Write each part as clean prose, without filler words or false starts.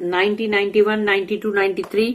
90, 91, 92, 93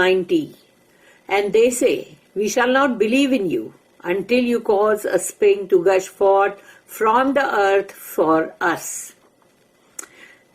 90. And they say, we shall not believe in you until you cause a spring to gush forth from the earth for us.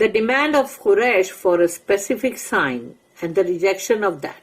the demand of Quraysh for a specific sign and the rejection of that,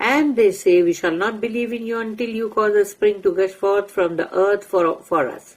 And they say, we shall not believe in you until you cause a spring to gush forth from the earth for us.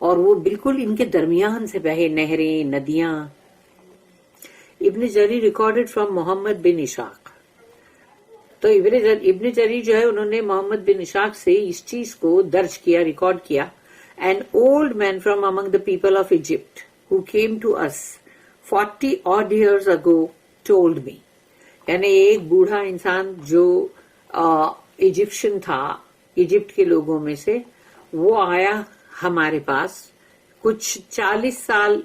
اور وہ بالکل ان کے درمیان سے بہے نہریں ندیاں. ابن جری ریکارڈڈ فرام محمد بن اشاق. تو ابن جری جو ہے انہوں نے محمد بن اشاق سے اس چیز کو درج کیا, ریکارڈ کیا. An old man from among the people of Egypt who came to us 40 odd years ago told me. یعنی ایک بوڑھا انسان جو ایجپشن تھا, ایجپٹ کے لوگوں میں سے, وہ آیا ہمارے پاس کچھ 40 سال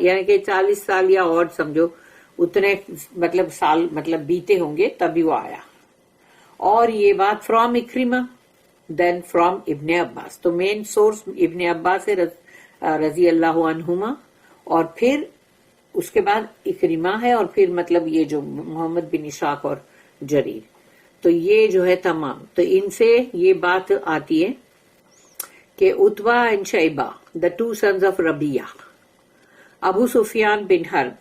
یعنی کہ 40 سال یا اور سمجھو اتنے مطلب سال مطلب بیتے ہوں گے تبھی وہ آیا. اور یہ بات فرام اکرمہ دین فرام ابن عباس. تو مین سورس ابن عباس رضی اللہ عنہما, اور پھر اس کے بعد اکرمہ ہے, اور پھر مطلب یہ جو محمد بن اشاق اور جریر. تو یہ جو ہے تمام, تو ان سے یہ بات آتی ہے کہ Utbah and Shaybah the two sons of Rabiah, Abu Sufyan bin Harb,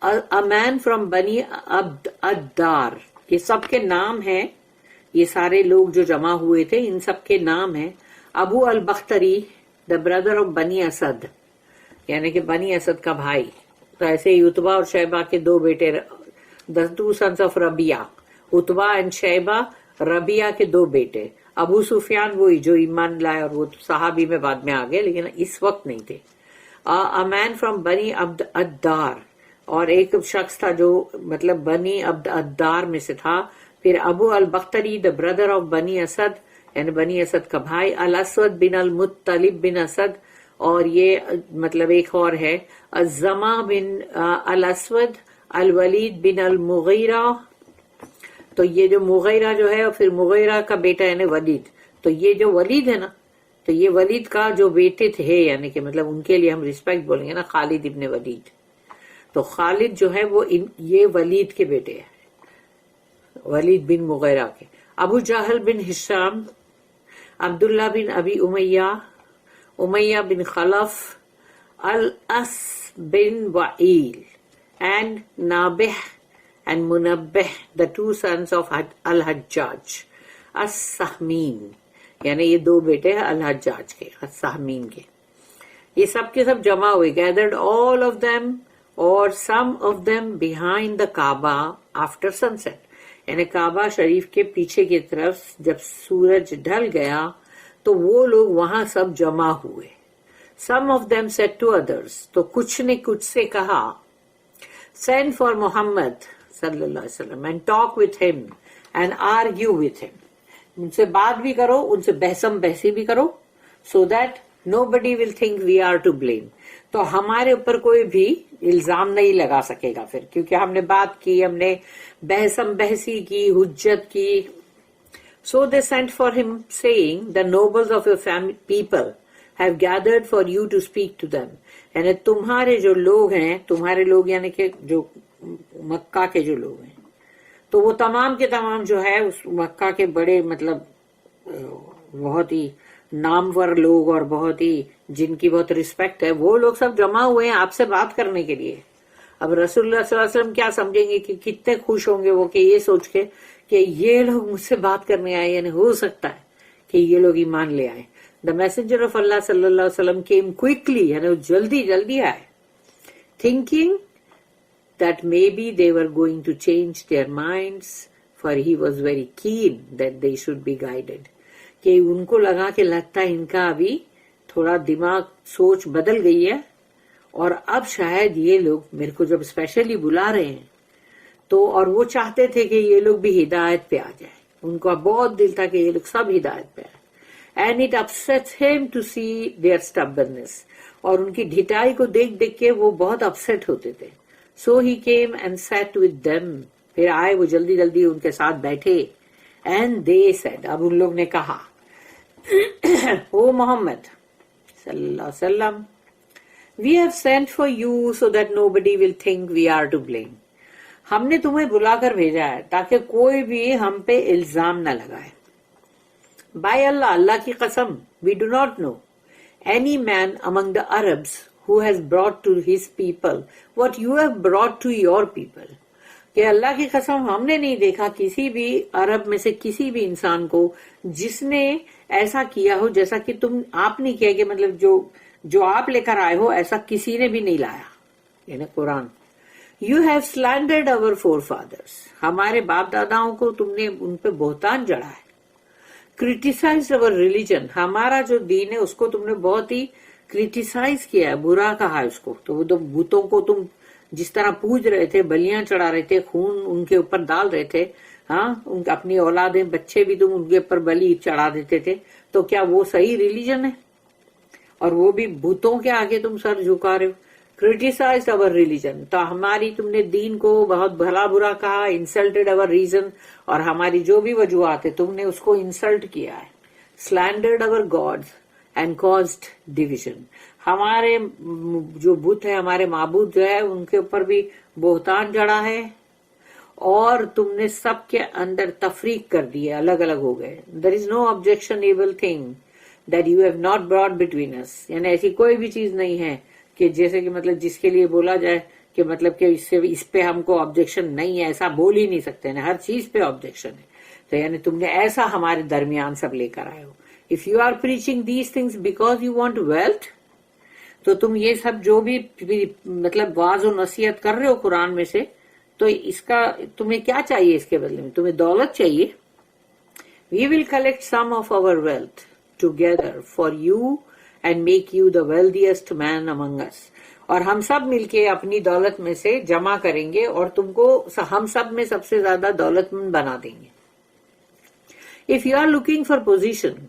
a man from بنی عبد الدار. یہ سب کے نام ہیں, یہ سارے لوگ جو جمع ہوئے تھے ان سب کے نام ہیں. ابو البختری دا بردر آف بنی اسد, یعنی کہ بنی اسد کا بھائی. تو ایسے ہی اتبا اور شیبہ کے دو بیٹے, the two sons of Rabiah, Utbah and Shiba, ربیہ کے دو بیٹے. ابو سفیان وہی جو ایمان لائے, اور وہ صحابی میں بعد میں آ گئے لیکن اس وقت نہیں تھے. a man from بنی عبد الدار, اور ایک شخص تھا جو مطلب بنی عبد الدار میں سے تھا. پھر ابو البختری دا بردر آف بنی اسد, یعنی بنی اسد کا بھائی. الاسود بن المطلب بن اسد, اور یہ مطلب ایک اور ہے الزما بن الاسود, الولید بن المغیرہ. تو یہ جو مغیرہ جو ہے, اور پھر مغیرہ کا بیٹا یعنی ولید. تو یہ جو ولید ہے نا, تو یہ ولید کا جو بیٹے تھے, یعنی کہ مطلب ان کے لیے ہم ریسپیکٹ بولیں گے نا, خالد ابن ولید. تو خالد جو ہے وہ یہ ولید کے بیٹے ہیں, ولید بن مغیرہ کے. ابو جہل بن ہشام, عبداللہ بن ابی امیہ, Umayyah bin Khalaf, Al As bin Wail, and Nabih and Munabbih, the two sons of Al Hajjaj السہمین. یعنی یہ دو بیٹے ہیں الحجاج کے, السہمین کے. یہ سب کے سب جمع ہوئے, gathered all of them or some of them behind the Kaaba after sunset. یعنی کعبہ شریف کے پیچھے کی طرف جب سورج ڈھل گیا تو وہ لوگ وہاں سب جمع ہوئے. Some of them said to others, تو کچھ نے کچھ سے کہا, send for Muhammad صلی اللہ علیہ وسلم and talk with him and argue with him. ان سے بات بھی کرو, ان سے بحثم بحثی بھی کرو, so that nobody will think we are to blame. تو ہمارے اوپر کوئی بھی الزام نہیں لگا سکے گا پھر, کیونکہ ہم نے بات کی, ہم نے بحثم بحثی کی, حجت کی. So they sent for him saying, the nobles of your people have gathered for you to speak to them. یعنی تمہارے جو لوگ ہیں, تمہارے لوگ یعنی کہ جو مکہ کے جو لوگ ہیں, تو وہ تمام کے تمام جو ہے اس مکہ کے بڑے مطلب بہت ہی نامور لوگ اور بہت ہی جن کی بہت ریسپیکٹ ہے, وہ لوگ سب جمع ہوئے ہیں آپ سے بات کرنے کے لیے. اب رسول اللہ صلی اللہ علیہ وسلم کیا سمجھیں گے کہ کتنے خوش ہوں گے وہ, کہ یہ سوچ کے کہ یہ لوگ مجھ سے بات کرنے آئے, یعنی ہو سکتا ہے کہ یہ لوگ ایمان لے آئے. دا میسنجر آف اللہ صلی اللہ علیہ وسلم came quickly, یعنی جلدی جلدی آئے, thinking that maybe they were going to change their minds, for he was very keen that they should be guided. کہ ان کو لگا کہ لگتا ہے ان کا ابھی تھوڑا دماغ سوچ بدل گئی ہے, اور اب شاید یہ لوگ میرے کو جب اسپیشلی بلا رہے ہیں تو, اور وہ چاہتے تھے کہ یہ لوگ بھی ہدایت پہ آ جائیں, ان کا بہت دل تھا کہ یہ لوگ سب ہدایت پہ آئے. And it upsets him to see their stubbornness, اور ان کی ڈھٹائی کو دیکھ دیکھ کے وہ بہت اپسیٹ ہوتے تھے. So he came and sat with them, پھر آئے وہ جلدی جلدی ان کے ساتھ بیٹھے. And they said, اب ان لوگ نے کہا, او محمد صلی اللہ علیہ وسلم, we have sent for you so that nobody will think we are to blame. ہم نے تمہیں بلا کر بھیجا ہے تاکہ کوئی بھی ہم پہ الزام نہ لگائے. By Allah, اللہ کی قسم, we do not know any man among the Arabs who has brought to his people what you have brought to your people. کہ اللہ کی قسم ہم نے نہیں دیکھا کسی بھی عرب میں سے کسی بھی انسان کو جس نے ایسا کیا ہو جیسا کہ تم آپ نے کیا، کہ مطلب جو آپ لے کر آئے ہو ایسا کسی نے بھی نہیں لایا، یعنی قرآن. یو ہیو سلینڈرڈ our forefathers، ہمارے باپ داداؤں کو تم نے ان پہ بہتان جڑا ہے. criticized our religion، ہمارا جو دین ہے اس کو تم نے بہت ہی کریٹیسائز کیا ہے، برا کہا ہے اس کو. تو وہ بتوں کو تم جس طرح پوج رہے تھے، بلیاں چڑھا رہے تھے، خون ان کے اوپر ڈال رہے تھے، ہاں اپنی اولادیں بچے بھی تم ان کے اوپر بلی چڑھا دیتے تھے، تو کیا وہ صحیح ریلیجن ہے؟ اور وہ بھی بتوں کے آگے تم سر جھکا رہے ہو. کریٹیسائز our religion، تو ہماری تم نے دین کو بہت بھلا برا کہا. انسلٹڈ our reason، اور ہماری جو بھی وجوہات ہے تم نے اس کو انسلٹ کیا ہے. سلینڈرڈ our gods and caused division، ہمارے جو بت ہے، ہمارے معبود جو ہے ان کے اوپر بھی بہتان جڑا ہے، اور تم نے سب کے اندر تفریق کر دی ہے، الگ الگ ہو گئے. there is no objectionable thing that you have not brought between us، یعنی ایسی کوئی بھی چیز نہیں ہے کہ جیسے کہ مطلب جس کے لیے بولا جائے کہ مطلب کہ اس پہ ہم کو آبجیکشن نہیں ہے، ایسا بول ہی نہیں سکتے ہیں، ہر چیز پہ آبجیکشن ہے. تو یعنی تم نے ایسا ہمارے درمیان سب لے کر آئے ہو. if you are preaching these things because you want wealth، تو تم یہ سب جو بھی مطلب واعظ و نصیحت کر رہے ہو قرآن میں سے، تو اس کا تمہیں کیا چاہیے؟ اس کے بدلے میں تمہیں دولت چاہیے. we will collect some of our wealth together for you and make you the wealthiest man among us، اور ہم سب مل کے اپنی دولت میں سے جمع کریں گے اور تم کو ہم سب میں سب سے زیادہ دولت مند بنا دیں گے. if you are looking for position،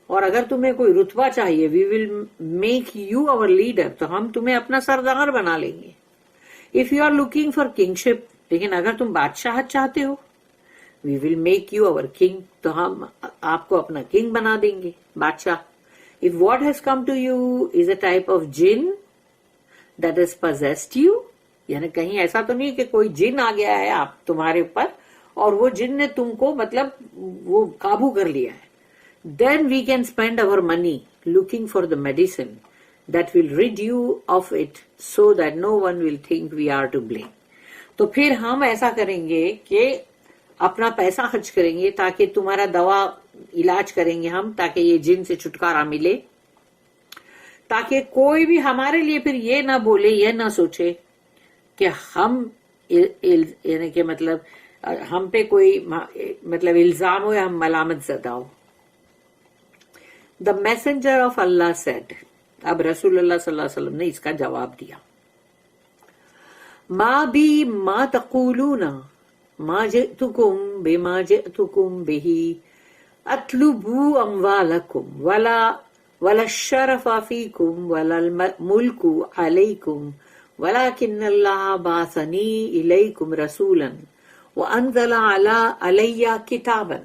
اور اگر تمہیں کوئی رتبہ چاہیے، we will make you our leader، تو ہم تمہیں اپنا سردار بنا لیں گے. if you are looking for kingship، لیکن اگر تم بادشاہت چاہتے ہو، we will make you our king، تو ہم آپ کو اپنا کنگ بنا دیں گے، بادشاہ. if what has come to you is a type of jinn that has possessed you، یعنی کہیں ایسا تو نہیں کہ کوئی جن آ گیا ہے آپ تمہارے اوپر اور وہ جن نے تم کو مطلب وہ قابو کر لیا ہے. then we can spend our money looking for the medicine that will rid you of it so that no one will think we are to blame. تو پھر ہم ایسا کریں گے کہ اپنا پیسہ خرچ کریں گے تاکہ تمہارا دوا علاج کریں گے ہم، تاکہ یہ جن سے چھٹکارا ملے، تاکہ کوئی بھی ہمارے لیے پھر یہ نہ بولے، یہ نہ سوچے کہ ہم یعنی کہ مطلب ہم پہ کوئی مطلب الزام ہو یا ہم ملامت زدہ ہو. The messenger of Allah said، اب رسول اللہ صلی اللہ علیہ وسلم نے اس کا جواب دیا. ما بی ما تقولون ما جئتکم بما جئتکم به اطلبوا اموالکم ولا الشرف فیکم ولا الملک علیکم ولكن اللہ بعثنی الیکم رسولا وانزل علی کتابا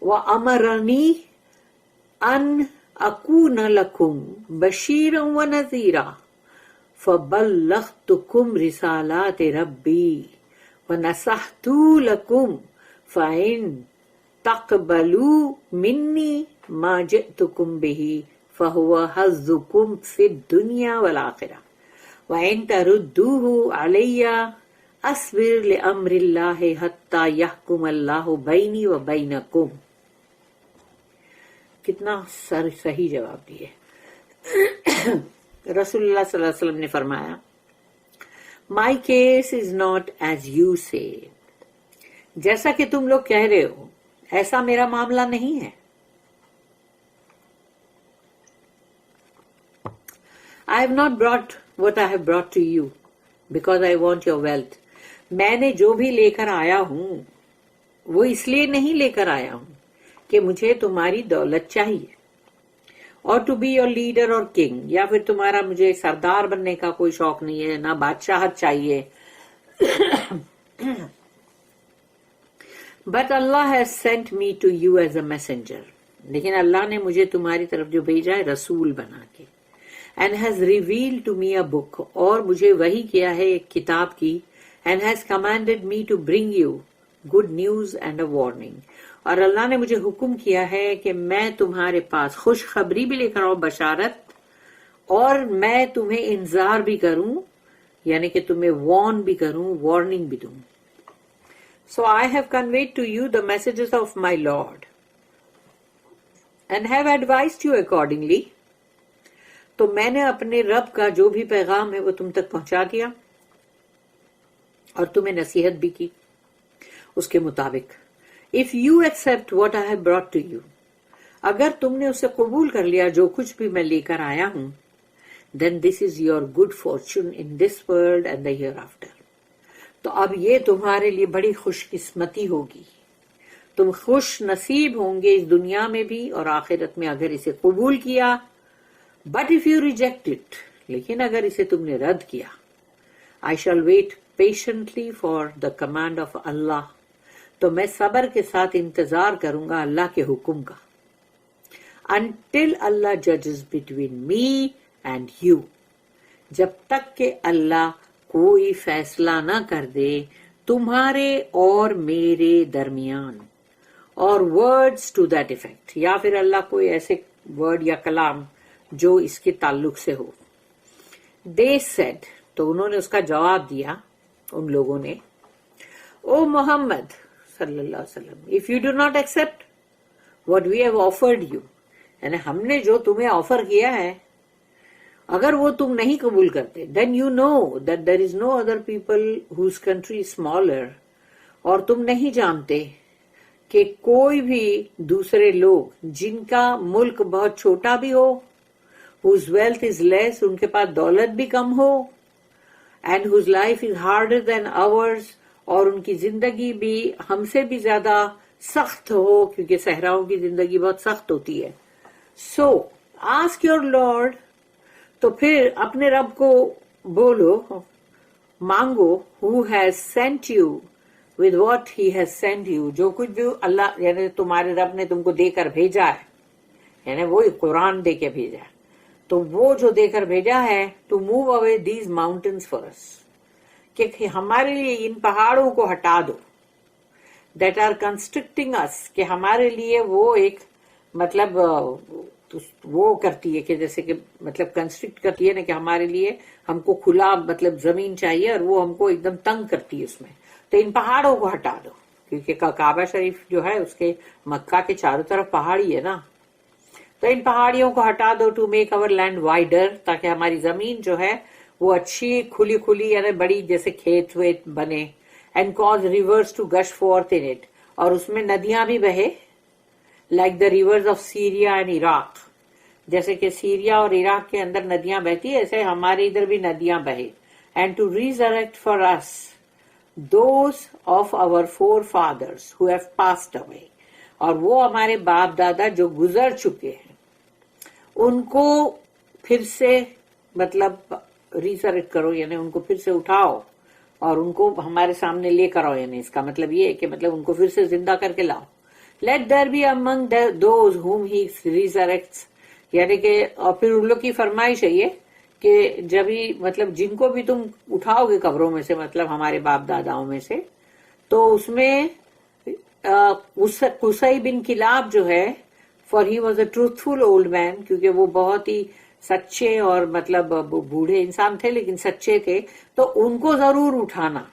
وامرنی ان اکون لکم بشیرا ونذیرا فبلغتکم رسالات ربی ونصحت لکم فإن تقبلوا منی ما جئتکم به فهو حظکم فی الدنیا والآخرہ وإن تردوه علی اصبر لأمر اللہ حتی یحکم اللہ بینی وبینکم. کتنا صحیح جواب دیے. رسول اللہ صلی اللہ علیہ وسلم نے فرمایا، my case is not as you سے، جیسا کہ تم لوگ کہہ رہے ہو ایسا میرا معاملہ نہیں ہے. I have not brought what I have brought to you because I want your wealth. میں نے جو بھی لے کر آیا ہوں وہ اس لیے نہیں لے کر آیا ہوں کہ مجھے تمہاری دولت چاہیے، اور ٹو بی یور لیڈر اور کنگ، یا پھر تمہارا مجھے سردار بننے کا کوئی شوق نہیں ہے، نہ بادشاہت چاہیے. But Allah has sent me to you as a messenger, لیکن اللہ نے مجھے تمہاری طرف جو بھیجا ہے رسول بنا کے. And has reveal to me a book, اور مجھے وحی کیا ہے ایک کتاب کی. And has commanded me to bring you good news and a warning, اور اللہ نے مجھے حکم کیا ہے کہ میں تمہارے پاس خوشخبری بھی لے کر آؤں، بشارت، اور میں تمہیں انذار بھی کروں، یعنی کہ تمہیں وارن بھی کروں، وارننگ بھی دوں. So I have conveyed to you the messages of my Lord. and have advised you accordingly. تو میں نے اپنے رب کا جو بھی پیغام ہے وہ تم تک پہنچا دیا اور تمہیں نصیحت بھی کی اس کے مطابق. If you accept what I have brought to you, اگر تم نے اسے قبول کر لیا جو کچھ بھی میں لے کر آیا ہوں, then this is your good fortune in this world and the hereafter. تو اب یہ تمہارے لیے بڑی خوش قسمتی ہوگی, تم خوش نصیب ہوں گے اس دنیا میں بھی اور آخرت میں اگر اسے قبول کیا. But if you reject it, لیکن اگر اسے تم نے رد کیا, I shall wait patiently for the command of Allah. تو میں صبر کے ساتھ انتظار کروں گا اللہ کے حکم کا. Until Allah judges between me and you. جب تک کہ اللہ کوئی فیصلہ نہ کر دے تمہارے اور میرے درمیان. اور words to that effect, یا پھر اللہ کوئی ایسے ورڈ یا کلام جو اس کے تعلق سے ہو. They said, تو انہوں نے اس کا جواب دیا ان لوگوں نے, او محمد صلی اللہ علیہ وسلم, if you do not accept what we have offered you, یعنی ہم نے جو تمہیں آفر کیا ہے اگر وہ تم نہیں قبول کرتے, then you know that there is no other people whose country is smaller, اور تم نہیں جانتے کہ کوئی بھی دوسرے لوگ جن کا ملک بہت چھوٹا بھی ہو, whose wealth is less, ان کے پاس دولت بھی کم ہو, and whose life is harder than ours, اور ان کی زندگی بھی ہم سے بھی زیادہ سخت ہو کیونکہ صحراؤں کی زندگی بہت سخت ہوتی ہے. So ask your Lord, تو پھر اپنے رب کو بولو, مانگو, who has sent you with what he has sent you, جو کچھ بھی اللہ یعنی تمہارے رب نے تم کو دے کر بھیجا ہے, یعنی وہی قرآن دے کے بھیجا ہے, تو وہ جو دے کر بھیجا ہے, to move away these mountains for us, کہ ہمارے لیے ان پہاڑوں کو ہٹا دو, that are constricting us, کہ ہمارے لیے وہ ایک مطلب وہ کرتی ہے کہ جیسے کہ مطلب کنسٹرکٹ کرتی ہے نا کہ ہمارے لیے ہم کو کھلا مطلب زمین چاہیے اور وہ ہم کو ایک دم تنگ کرتی ہے اس میں, تو ان پہاڑوں کو ہٹا دو, کیونکہ کعبہ شریف جو ہے اس کے مکہ کے چاروں طرف پہاڑی ہے نا, تو ان پہاڑیوں کو ہٹا دو, to make our land wider, تاکہ ہماری زمین جو ہے وہ اچھی کھلی کھلی یعنی بڑی جیسے کھیت ویت بنے, and cause rivers to gush forth in it, اور اس میں ندیاں بھی بہے, like the rivers of Syria and Iraq, جیسے کہ سیریا اور عراق کے اندر ندیاں بہتی ایسے ہمارے ادھر بھی ندیاں بہے, and to resurrect for us those of our forefathers who have passed away, اور وہ ہمارے باپ دادا جو گزر چکے ہیں ان کو پھر سے مطلب ریزریکٹ کرو, یعنی ان کو پھر سے اٹھاؤ اور ان کو ہمارے سامنے لے کر آؤ, یعنی اس کا مطلب یہ ہے کہ مطلب ان کو پھر سے زندہ کر کے لاؤ. Let there be among those whom he resurrects, یعنی کہ اور پھر ان لوگ کی فرمائش ہے یہ کہ جب ہی مطلب جن کو بھی تم اٹھاؤ گے قبروں میں سے, مطلب ہمارے باپ داداؤں میں سے, تو اس میں قصی بن کلاب جو ہے, for he was a truthful old man, کیونکہ وہ بہت ہی سچے اور مطلب بوڑھے انسان تھے لیکن سچے تھے, تو ان کو ضرور اٹھانا.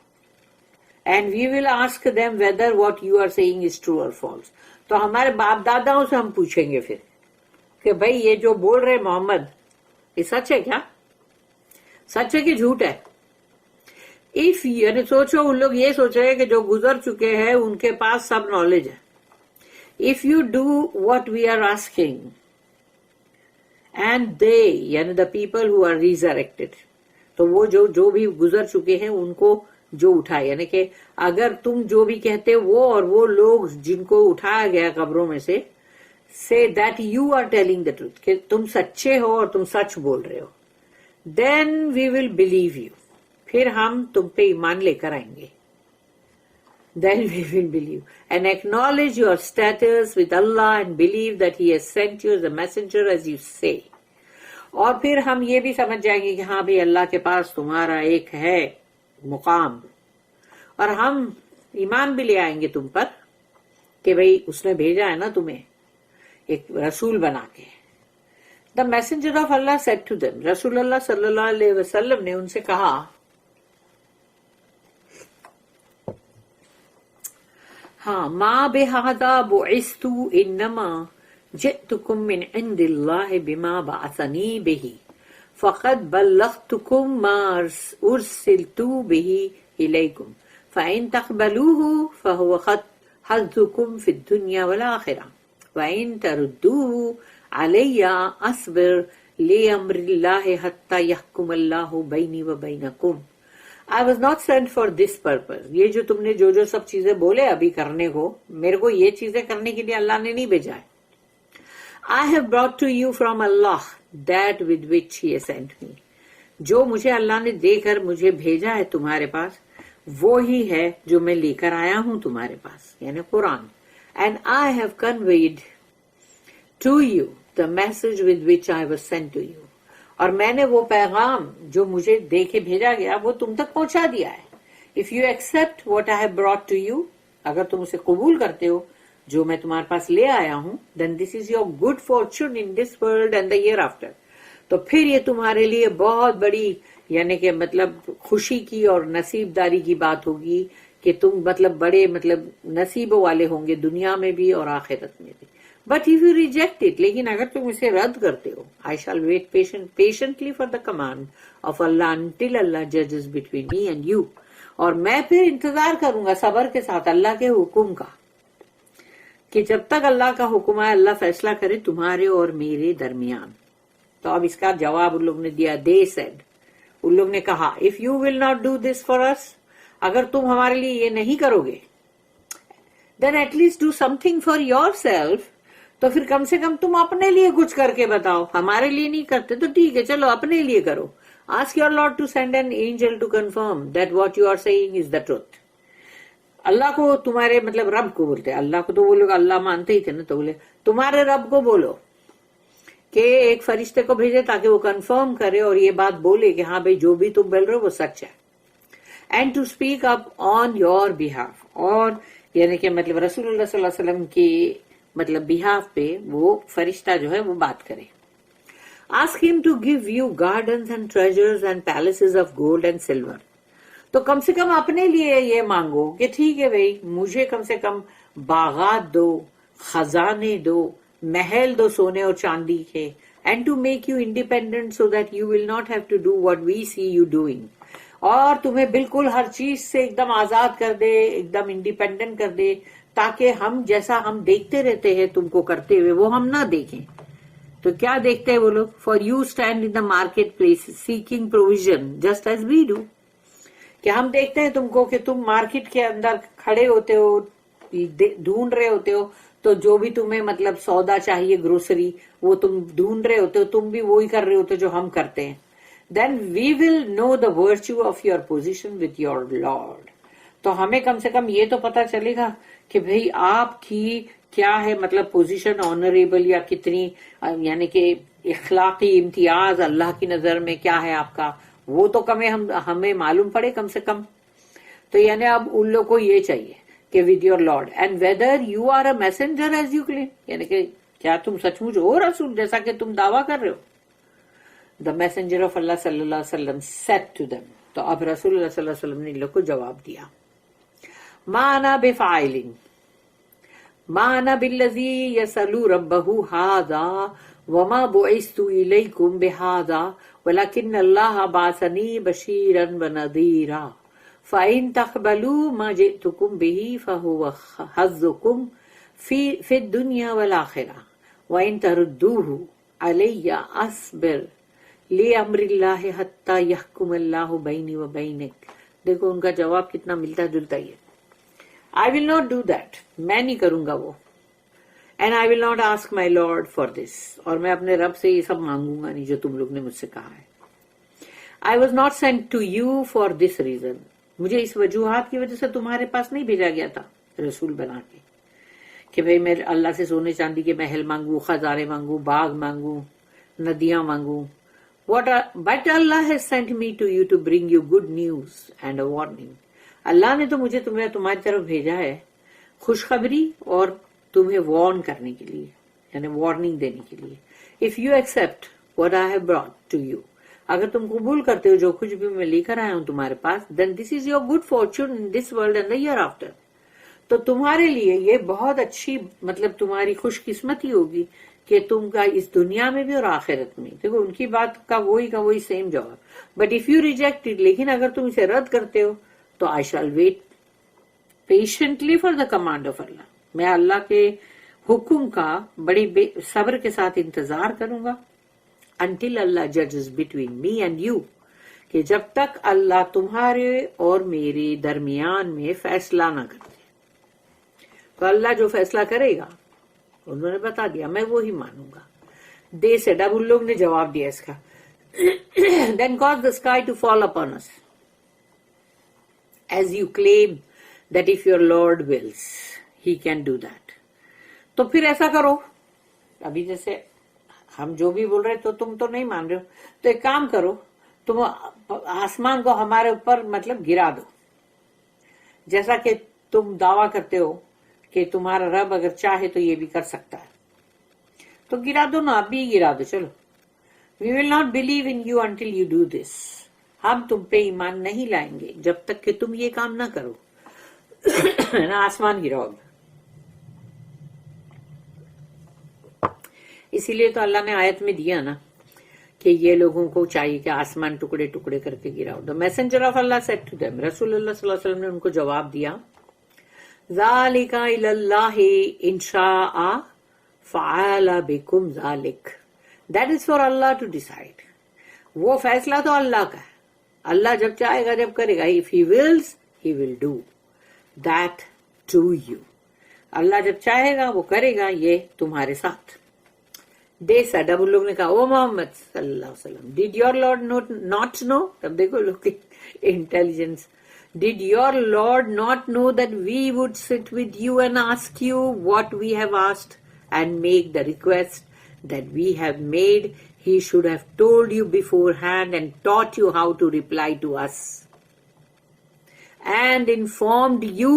And we will ask them whether what you are saying is true or false. تو ہمارے باپ داداؤں سے ہم پوچھیں گے پھر کہ بھائی یہ جو بول رہے محمد یہ سچ ہے کیا, سچ ہے کہ جھوٹ ہے. if یعنی سوچو ان لوگ یہ سوچ رہے کہ جو گزر چکے ہیں ان کے پاس سب نالج ہے. if you do what we are asking and they یعنی the people who are resurrected, تو وہ جو بھی گزر چکے ہیں ان کو جو اٹھائے, یعنی کہ اگر تم جو بھی کہتے وہ اور وہ لوگ جن کو اٹھایا گیا قبروں میں سے, say that you are telling the truth, کہ تم سچے ہو اور تم سچ بول رہے ہو, then we will believe you, پھر ہم تم پہ ایمان لے کر آئیں گے. then we will believe and acknowledge your status with Allah and believe that he has sent you as a messenger as you say. اور پھر ہم یہ بھی سمجھ جائیں گے کہ ہاں بھی اللہ کے پاس تمہارا ایک ہے مقام, اور ہم ایمان بھی لے آئیں گے تم پر کہ بھئی اس نے بھیجا ہے نا تمہیں ایک رسول بنا کے. The messenger of Allah said to them, رسول اللہ صلی اللہ علیہ وسلم نے ان سے کہا, ہاں ما بہذا بعثت انما جئتکم من عند اللہ بما بعثنی بہ فقد بلغتکم ما ارسلت بہ الیکم فإن تقبلوه فهو حظکم فی الدنیا والآخرہ وإن تردوه علی اصبر لأمر اللہ حتی یحکم اللہ بینی وبینکم. I was not sent for this purpose. یہ جو تم نے جو سب چیزیں بولے ابھی کرنے کو، میرے کو یہ چیزیں کرنے کے لیے اللہ نے نہیں بھیجا ہے. I have brought to you from Allah that with which He has sent me. جو مجھے اللہ نے دے کر مجھے بھیجا ہے تمہارے پاس، وہی ہے جو میں لے کر آیا ہوں تمہارے پاس، یعنی قرآن. And I have conveyed to you the message with which I was sent to you. اور میں نے وہ پیغام جو مجھے دے کے بھیجا گیا وہ تم تک پہنچا دیا ہے. If you accept what I have brought to you, اگر تم اسے قبول کرتے ہو جو میں تمہارے پاس لے آیا ہوں, then this is your good fortune in this world and the hereafter. تو پھر یہ تمہارے لیے بہت بڑی یعنی کہ مطلب خوشی کی اور نصیب داری کی بات ہوگی کہ تم مطلب بڑے مطلب نصیب والے ہوں گے دنیا میں بھی اور آخرت میں بھی. But if you reject it, لیکن اگر تم اسے رد کرتے ہو, I shall wait patiently for the command of Allah until Allah judges between me and you. اور میں پھر انتظار کروں گا صبر کے ساتھ اللہ کے حکم کا کہ جب تک اللہ کا حکم آئے اللہ فیصلہ کرے تمہارے اور میرے درمیان. تو اب اس کا جواب ان لوگ نے دیا. They said, ان لوگ نے کہا, if you will not do this for us, اگر تم ہمارے لیے یہ نہیں کرو گے, then at least do something for yourself. تو پھر کم سے کم تم اپنے لیے کچھ کر کے بتاؤ. ہمارے لیے نہیں کرتے تو ٹھیک ہے, چلو اپنے لیے کرو. Ask your Lord to send an angel to confirm that what you are saying is the truth. اللہ کو تمہارے مطلب رب کو بولتے, اللہ کو تو وہ لوگ اللہ مانتے ہی تھے نا, تو بولے تمہارے رب کو بولو کہ ایک فرشتے کو بھیجے تاکہ وہ کنفرم کرے اور یہ بات بولے کہ ہاں بھائی جو بھی تم بول رہے ہو وہ سچ ہے. And to speak up on your behalf, اور یعنی کہ مطلب رسول اللہ صلی اللہ علیہ وسلم کی مطلب بہاف پہ وہ فرشتہ جو ہے وہ بات کرے. Ask him to give you gardens and treasures and palaces of gold and silver. تو کم سے کم اپنے لیے یہ مانگو کہ ٹھیک ہے بھائی مجھے کم سے کم باغات دو, خزانے دو, محل دو سونے اور چاندی کے, and to make you independent so that you will not have to do what we see you doing. اور تمہیں بالکل ہر چیز سے ایک دم آزاد کر دے, ایک دم انڈیپینڈنٹ کر دے, تاکہ ہم جیسا ہم دیکھتے رہتے ہیں تم کو کرتے ہوئے وہ ہم نہ دیکھیں. تو کیا دیکھتے ہیں وہ لوگ؟ For you stand in the market place seeking provision just as we do. کہ ہم دیکھتے ہیں تم کو کہ تم مارکیٹ کے اندر کھڑے ہوتے ہو, ڈھونڈ رہے ہوتے ہو, تو جو بھی تمہیں مطلب سودا چاہیے گروسری وہ تم ڈھونڈ رہے ہوتے ہو, تم بھی وہی کر رہے ہوتے جو ہم کرتے ہیں. Then we will know the virtue of your position with your Lord. تو ہمیں کم سے کم یہ تو پتا چلے گا کہ بھئی آپ کی کیا ہے مطلب پوزیشن آنریبل یا کتنی یعنی کہ اخلاقی امتیاز اللہ کی نظر میں کیا ہے آپ کا, وہ تو ہمیں معلوم پڑے کم سے کم. تو یعنی اب ان لوگ کو یہ چاہیے کہ with your Lord and whether you are a messenger as you claim, یعنی کہ کیا تم سچ مچ ہو رسول جیسا کہ تم دعویٰ کر رہے ہو. دا میسنجر آف اللہ صلی اللہ علیہ وسلم said to them. تو اب رسول اللہ صلی اللہ علیہ وسلم نے ان لوگ کو جواب دیا, ما انا بفاعل ما انا بالذی یسأل ربہ ھذا وما بعثت الیکم بھذا ولکن اللہ بعثنی بشیرا ونذیرا فإن تقبلوا ما جئتکم بہ فہو حظکم فی الدنیا والآخرہ وإن تردوہ علی اصبر لأمر اللہ حتی یحکم اللہ بینی وبینک. دیکھو ان کا جواب کتنا ملتا جلتا ہی ہے. I will not do that. میں نہیں کروں گا وہ. And I will not ask my Lord for this. اور میں اپنے رب سے یہ سب مانگوں گا نہیں جو تم لوگ نے مجھ سے کہا ہے. I was not sent to you for this reason. مجھے اس وجوہات کی وجہ سے تمہارے پاس نہیں بھیجا گیا تھا رسول بنا کے کہ بھئی میں اللہ سے سونے چاندی کے محل مانگوں, خزانے مانگوں, باغ مانگوں, ندیاں مانگوں. But Allah has sent me to you to bring you good news and a warning. اللہ نے تو مجھے تمہاری طرف بھیجا ہے خوشخبری اور تمہیں وارن کرنے کے لیے, یعنی وارننگ دینے کے لیے. If you accept what I have brought to you, اگر تم قبول کرتے ہو جو کچھ بھی میں لے کر آیا ہوں تمہارے پاس, then this is your good fortune in this world and the hereafter. تو تمہارے لیے یہ بہت اچھی مطلب تمہاری خوش قسمتی ہوگی کہ تم کا اس دنیا میں بھی اور آخرت میں. دیکھو ان کی بات کا وہی سیم جواب. But if you reject it, لیکن اگر تم اسے رد کرتے ہو تو I shall wait patiently for the command of Allah. میں اللہ کے حکم کا بڑی صبر کے ساتھ انتظار کروں گا انٹل اللہ ججز بٹوین می اینڈ یو، کہ جب تک اللہ تمہارے اور میرے درمیان میں فیصلہ نہ کرتے. تو اللہ جو فیصلہ کرے گا انہوں نے بتا دیا میں وہی مانوں گا. دے سیڈ، اب ان لوگ نے جواب دیا اس کا. Then cause the sky to fall upon us as you claim that if your Lord wills he can do that. تو پھر ایسا کرو، ابھی جیسے ہم جو بھی بول رہے تو تم تو نہیں مان رہے ہو، تو ایک کام کرو، تم آسمان کو ہمارے اوپر مطلب گرا دو، جیسا کہ تم دعویٰ کرتے ہو کہ تمہارا رب اگر چاہے تو یہ بھی کر سکتا ہے. تو گرا دو نا، ابھی گرا دو. چلو. We will not believe in you until you do this. ہم تم پہ ایمان نہیں لائیں گے جب تک کہ تم یہ کام نہ کرو. نا آسمان گراؤ. اسی لیے تو اللہ نے آیت میں دیا نا کہ یہ لوگوں کو چاہیے کہ آسمان ٹکڑے ٹکڑے کر کے گراؤ. The messenger of Allah said to them, رسول اللہ صلی اللہ علیہ وسلم نے ان کو جواب دیا، ذالک الی اللہ ان شاء فعل بکم ذالک. That is for Allah to decide. وہ فیصلہ تو اللہ کا ہے، اللہ جب چاہے گا جب کرے گا. If he wills he will do that to you. اللہ جب چاہے گا وہ کرے گا یہ تمہارے ساتھ. دے سیڈ، اب ان لوگ نے کہا او محمد صلی اللہ علیہ وسلم، did your Lord not know. تب دیکھو لوگ کی intelligence. Did your Lord not know that we would sit with you and ask you what we have asked and make the request that we have made? He should have told you beforehand and taught you how to reply to us and informed you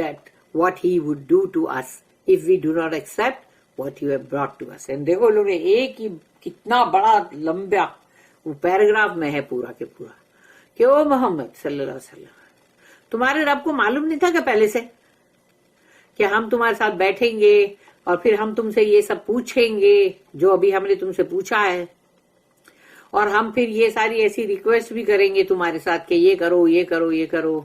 that what he would do to us if we do not accept what you have brought to us. And دیکھو لوگ نے ایک ہی کتنا بڑا لمبا وہ paragraph میں ہے پورا کے پورا کہ او محمد صلی اللہ علیہ وسلم، تمہارے رب کو معلوم نہیں تھا کہ پہلے سے کہ ہم تمہارے ساتھ بیٹھیں گے اور پھر ہم تم سے یہ سب پوچھیں گے جو ابھی ہم نے تم سے پوچھا ہے، اور ہم پھر یہ ساری ایسی ریکویسٹ بھی کریں گے تمہارے ساتھ کہ یہ کرو یہ کرو یہ کرو.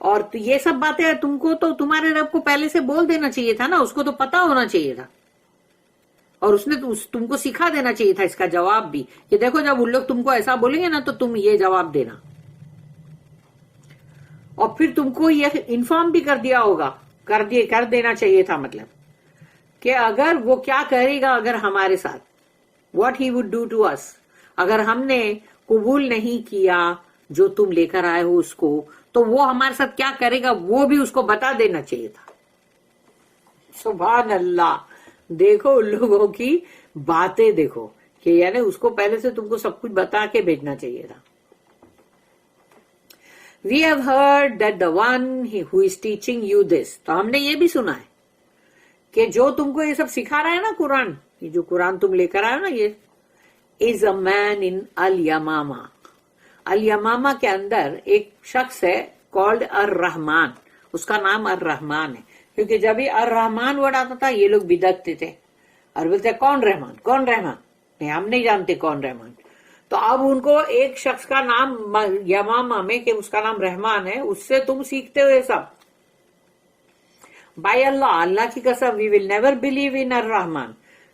اور یہ سب باتیں تم کو تو تمہارے رب کو پہلے سے بول دینا چاہیے تھا نا، اس کو تو پتا ہونا چاہیے تھا، اور اس نے تم کو سکھا دینا چاہیے تھا اس کا جواب بھی کہ دیکھو جب ان لوگ تم کو ایسا بولیں گے نا تو تم یہ جواب دینا. اور پھر تم کو یہ انفارم بھی کر دیا ہوگا، کر دینا چاہیے تھا، مطلب کہ اگر وہ کیا کرے گا اگر ہمارے ساتھ، what he would do to us, اگر ہم نے قبول نہیں کیا جو تم لے کر آئے ہو اس کو، تو وہ ہمارے ساتھ کیا کرے گا وہ بھی اس کو بتا دینا چاہیے تھا. سبحان اللہ. دیکھو ان لوگوں کی باتیں دیکھو کہ یعنی اس کو پہلے سے تم کو سب کچھ بتا کے بھیجنا چاہیے تھا. We have heard that the one who is teaching you this. تو ہم نے یہ بھی سنا ہے کہ جو تم کو یہ سب سکھا رہا ہے نا قرآن، یہ جو قرآن تم لے کر آئے نا، یہ is a man in Al-Yamama. Al-Yamama کے اندر ایک شخص ہے called الرحمان. اس کا نام الرحمان ہے کیونکہ جب یہ الرحمان ورڈ آتا تھا یہ لوگ بدکتے تھے اور بولتے کون رحمان کون رحمان، نہیں ہم نہیں جانتے کون رحمان. تو اب ان کو ایک شخص کا نام یمامہ میں کہ اس کا نام رحمان ہے، اس سے تم سیکھتے ہو یہ سب. بائی اللہ، اللہ کی قسم، وی ول نیور بلیو ان الرحمان.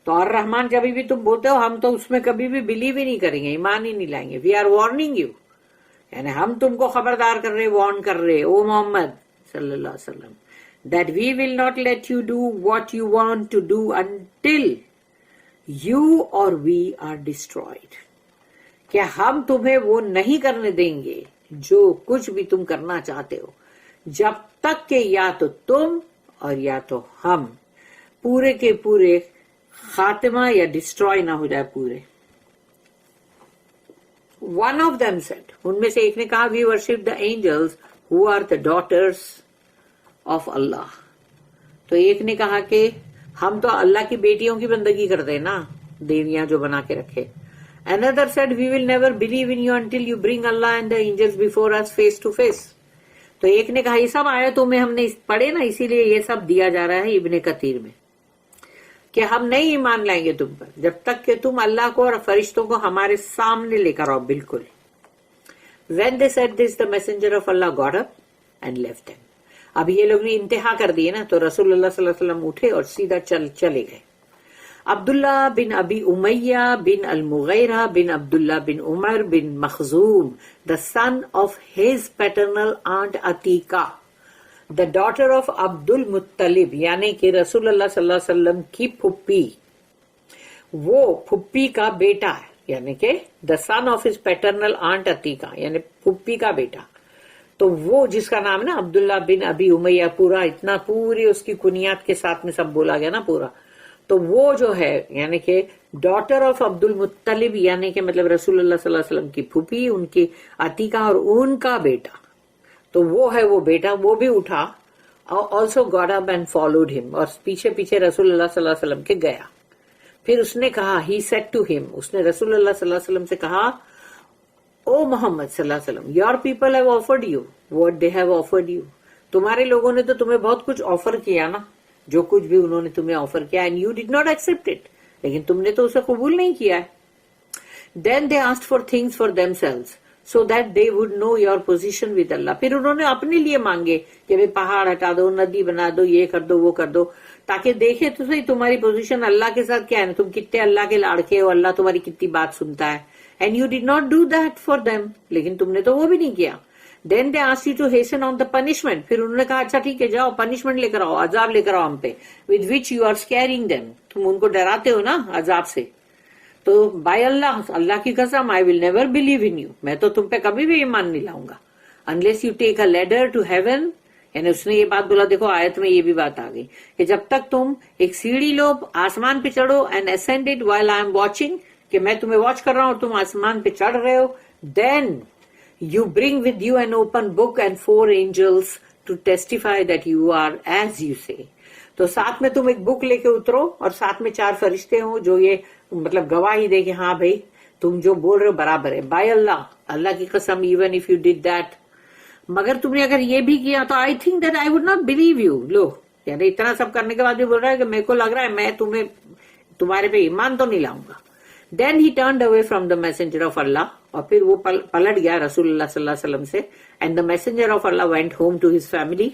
تو الرحمان جب بھی تم بولتے ہو ہم تو اس میں کبھی بھی بلیو ہی نہیں کریں گے، ایمان ہی نہیں لائیں گے. وی آر وارننگ یو، یعنی ہم تم کو خبردار کر رہے، وارن کر رہے، او محمد صلی اللہ علیہ وسلم، that we will not let you do what you want to do until you or we are destroyed. کہ ہم تمہیں وہ نہیں کرنے دیں گے جو کچھ بھی تم کرنا چاہتے ہو جب تک کہ یا تو تم اور یا تو ہم پورے کے پورے خاتمہ یا ڈسٹروائے نہ ہو جائے پورے. One of them said, ان میں سے ایک نے کہا, we worship the angels who are the daughters of Allah. تو ایک نے کہا کہ ہم تو اللہ کی بیٹیوں کی بندگی کرتے ہیں نا, دیویاں جو بنا کے رکھے. Another said, we will never believe in you until you bring Allah and the angels before us face to face. تو ایک نے کہا یہ سب آیتوں میں ہم نے پڑھے نا، اسی لیے یہ سب دیا جا رہا ہے ابن کثیر میں، کہ ہم نہیں ایمان لائیں گے تم پر جب تک کہ تم اللہ کو اور فرشتوں کو ہمارے سامنے لے کر آؤ بالکل. When they said this, the messenger of Allah got up and left them. اب یہ لوگ نے انتہا کر دیے نا، تو رسول اللہ صلی اللہ علیہ وسلم اٹھے اور سیدھا چلے گئے. عبداللہ بن ابی امیہ بن المغیرہ بن عبداللہ بن عمر بن مخزوم, the son of his paternal aunt Atika, the daughter of Abdul Muttalib, یعنی کہ رسول اللہ صلی اللہ علیہ وسلم کی پھپھی, وہ پھپھی کا بیٹا ہے, یعنی کہ the son of his paternal aunt Atika, یعنی پھپھی کا بیٹا. تو وہ جس کا نام ہے نا عبداللہ بن ابی امیہ, پورا اتنا پوری اس کی کنیات کے ساتھ میں سب بولا گیا نا پورا, تو وہ جو ہے یعنی کہ ڈاٹر آف عبد المطلب, یعنی کہ مطلب رسول اللہ صلی اللہ علیہ وسلم کی پھوپھی, ان کی عتیقہ اور ان کا بیٹا, تو وہ ہے وہ بیٹا, وہ بھی اٹھا, also got up and followed ہم, اور پیچھے پیچھے رسول اللہ صلی اللہ علیہ وسلم کے گیا. پھر اس نے کہا, ہی سیڈ ٹو ہم, اس نے رسول اللہ صلی اللہ علیہ وسلم سے کہا, او محمد صلی اللہ علیہ وسلم, your people have offered you what they have offered you, تمہارے لوگوں نے تو تمہیں بہت کچھ آفر کیا نا, جو کچھ بھی انہوں نے تمہیں آفر کیا, and you did not accept it, لیکن تم نے تو اسے قبول نہیں کیا ہے. Then they asked for things for themselves so that they would know your position with Allah, پھر انہوں نے اپنے لیے مانگے کہ بھائی پہاڑ ہٹا دو, ندی بنا دو, یہ کر دو, وہ کر دو, تاکہ دیکھے تو صحیح تمہاری پوزیشن اللہ کے ساتھ کیا ہے, تم کتنے اللہ کے لاڑکے ہو, اللہ تمہاری کتنی بات سنتا ہے. And you did not do that for them, لیکن تم نے تو وہ بھی نہیں کیا. Then they asked you to hasten on the punishment, پھر انہوں نے کہا اچھا ٹھیک ہے جاؤ پنشمنٹ لے کر آؤ, عذاب لے کر آؤ ہم پہ, with which you are scaring them, تم ان کو ڈراتے ہو نا عذاب سے. تو by اللہ, اللہ کی قسم, I will never believe in you, میں تو تم پہ کبھی بھی ایمان نہیں لاؤں گا, unless you take a ladder to heaven. یعنی اس نے یہ بات بولا, دیکھو آیت میں یہ بھی بات آ گئی کہ جب تک تم ایک سیڑھی لو, آسمان پہ چڑھو, and ascend it while I am watching, کہ میں تمہیں واچ کر رہا ہوں اور تم آسمان پہ چڑھ رہے ہو, then you bring with you an open book and 4 angels to testify that you are as you say. تو ساتھ میں تم ایک بک لے کے اترو, اور ساتھ میں 4 فرشتے ہوں جو یہ مطلب گواہی دے کہ ہاں بھائی تم جو بول رہے ہو برابر ہے. بائی اللہ, اللہ کی قسم, even if you did that, مگر تم نے اگر یہ بھی کیا تو I think that I would not believe you. لو, یعنی اتنا سب کرنے کے بعد بھی بول رہا ہے کہ میرے کو لگ رہا ہے میں تمہارے پہ ایمان تو نہیں لاؤں گا. Then he turned away from the messenger of Allah, اور پھر وہ پلٹ گیا رسول اللہ صلی اللہ علیہ وسلم سے, and the messenger of Allah went home to his family,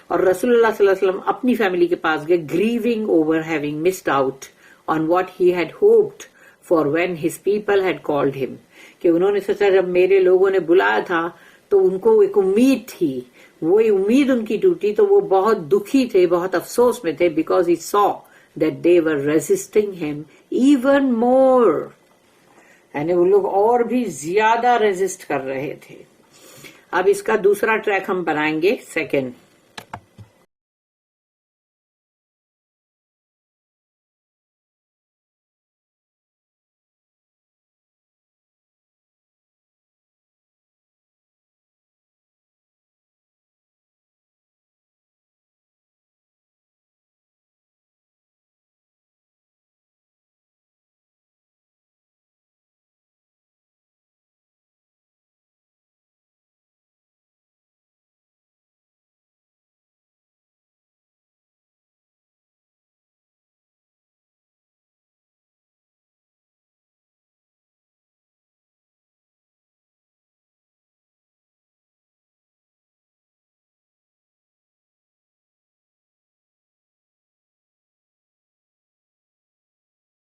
اور رسول اللہ صلی اللہ علیہ وسلم اپنی فیملی کے پاس گئے, grieving over having missed out on what he had hoped for when his people had called him, کہ انہوں نے سوچا جب میرے لوگوں نے بلایا تھا تو ان کو ایک امید تھی, وہ امید ان کی ٹوٹی, تو وہ بہت دکھی تھے, بہت افسوس میں تھے, because he saw that they were resisting him even more, یعنی وہ لوگ اور بھی زیادہ ریزسٹ کر رہے تھے. اب اس کا دوسرا ٹریک ہم بنائیں گے, سیکنڈ.